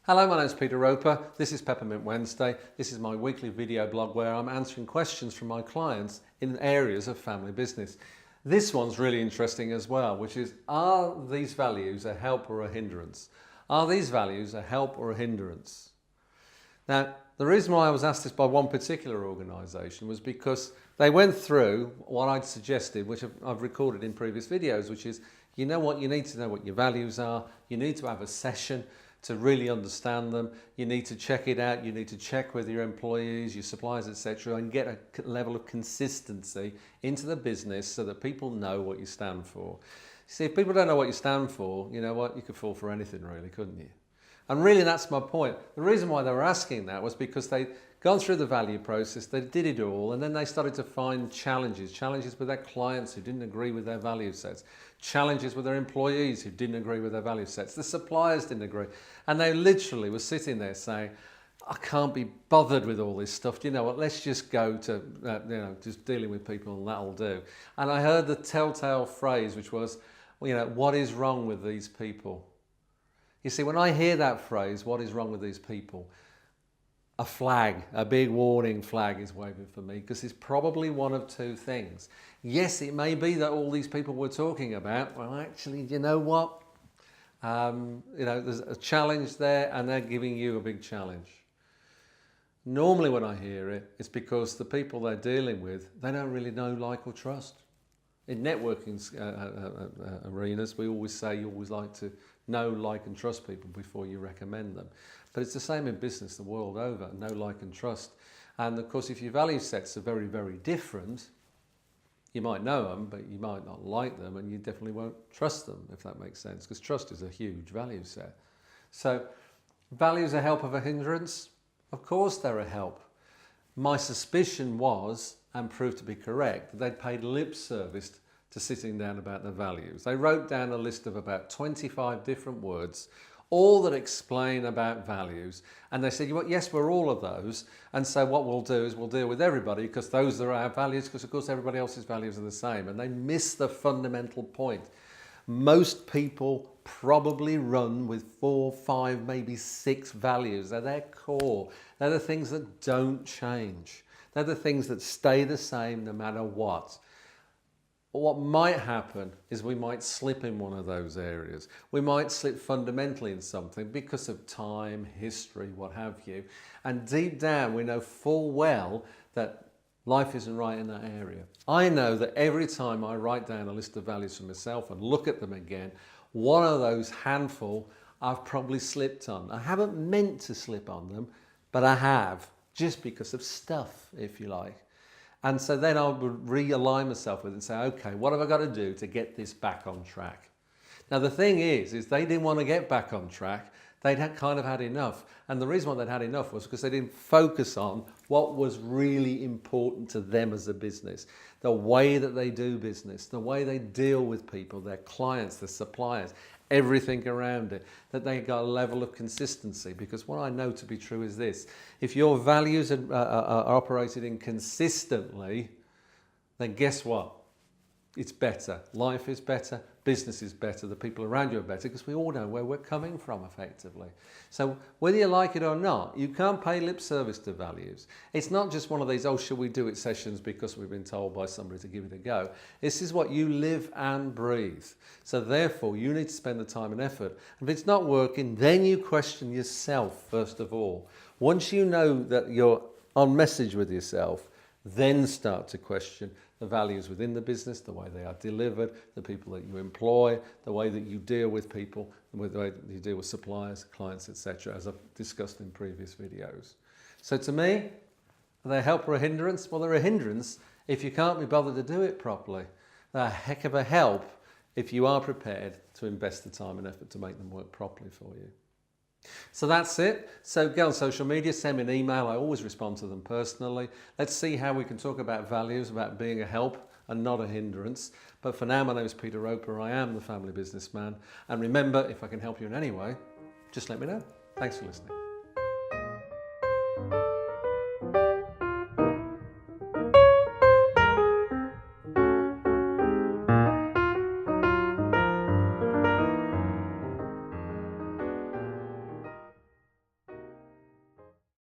Hello, my name is Peter Roper. This is Peppermint Wednesday. This is my weekly video blog where I'm answering questions from my clients in areas of family business. This one's really interesting as well, which is, are these values a help or a hindrance? Are these values a help or a hindrance? Now, the reason why I was asked this by one particular organisation was because they went through what I'd suggested, which I've recorded in previous videos, which is, you know what, you need to know what your values are, you need to have a session to really understand them, you need to check it out, you need to check with your employees, your suppliers, etc., and get a level of consistency into the business so that people know what you stand for. See, if people don't know what you stand for, you know what, you could fall for anything really, couldn't you? And really that's my point. The reason why they were asking that was because they'd gone through the value process, they did it all, and then they started to find challenges with their clients who didn't agree with their value sets, challenges with their employees who didn't agree with their value sets, the suppliers didn't agree, and they literally were sitting there saying, I can't be bothered with all this stuff. Do you know what? Let's just go to, just dealing with people and that'll do. And I heard the telltale phrase, which was, what is wrong with these people? You see, when I hear that phrase, what is wrong with these people? A flag, a big warning flag is waving for me, because it's probably one of two things. Yes, it may be that all these people we're talking about, well, actually, you know what? There's a challenge there and they're giving you a big challenge. Normally when I hear it, it's because the people they're dealing with, they don't really know, like or trust. In networking arenas, we always say you always like to know, like and trust people before you recommend them. But it's the same in business the world over, know, like and trust. And of course, if your value sets are very, very different, you might know them, but you might not like them, and you definitely won't trust them, if that makes sense, because trust is a huge value set. So, values a help of a hindrance? Of course they're a help. My suspicion was, and proved to be correct, that they'd paid lip service to sitting down about their values. They wrote down a list of about 25 different words, all that explain about values, and they said, yes, we're all of those, and so what we'll do is we'll deal with everybody because those are our values, because of course everybody else's values are the same, and they miss the fundamental point. Most people probably run with 4, 5, maybe 6 values. They're their core. They're the things that don't change. They're the things that stay the same no matter what. What might happen is we might slip in one of those areas. We might slip fundamentally in something because of time, history, what have you. And deep down we know full well that life isn't right in that area. I know that every time I write down a list of values for myself and look at them again, one of those handful I've probably slipped on. I haven't meant to slip on them, but I have, just because of stuff, if you like. And so then I would realign myself with it and say, okay, what have I got to do to get this back on track? Now the thing is they didn't want to get back on track. They'd kind of had enough. And the reason why they'd had enough was because they didn't focus on what was really important to them as a business. The way that they do business, the way they deal with people, their clients, their suppliers, everything around it, that they got a level of consistency. Because what I know to be true is this: if your values are operated inconsistently, then guess what? It's better. Life is better, business is better, the people around you are better, because we all know where we're coming from effectively. So whether you like it or not, you can't pay lip service to values. It's not just one of these, oh, shall we do it sessions because we've been told by somebody to give it a go. This is what you live and breathe. So therefore, you need to spend the time and effort. If it's not working, then you question yourself first of all. Once you know that you're on message with yourself, then start to question the values within the business, the way they are delivered, the people that you employ, the way that you deal with people, the way that you deal with suppliers, clients, etc., as I've discussed in previous videos. So to me, are they a help or a hindrance? Well, they're a hindrance if you can't be bothered to do it properly. They're a heck of a help if you are prepared to invest the time and effort to make them work properly for you. So that's it. So go on social media, send me an email. I always respond to them personally. Let's see how we can talk about values, about being a help and not a hindrance. But for now, my name is Peter Roper. I am the family businessman. And remember, if I can help you in any way, just let me know. Thanks for listening.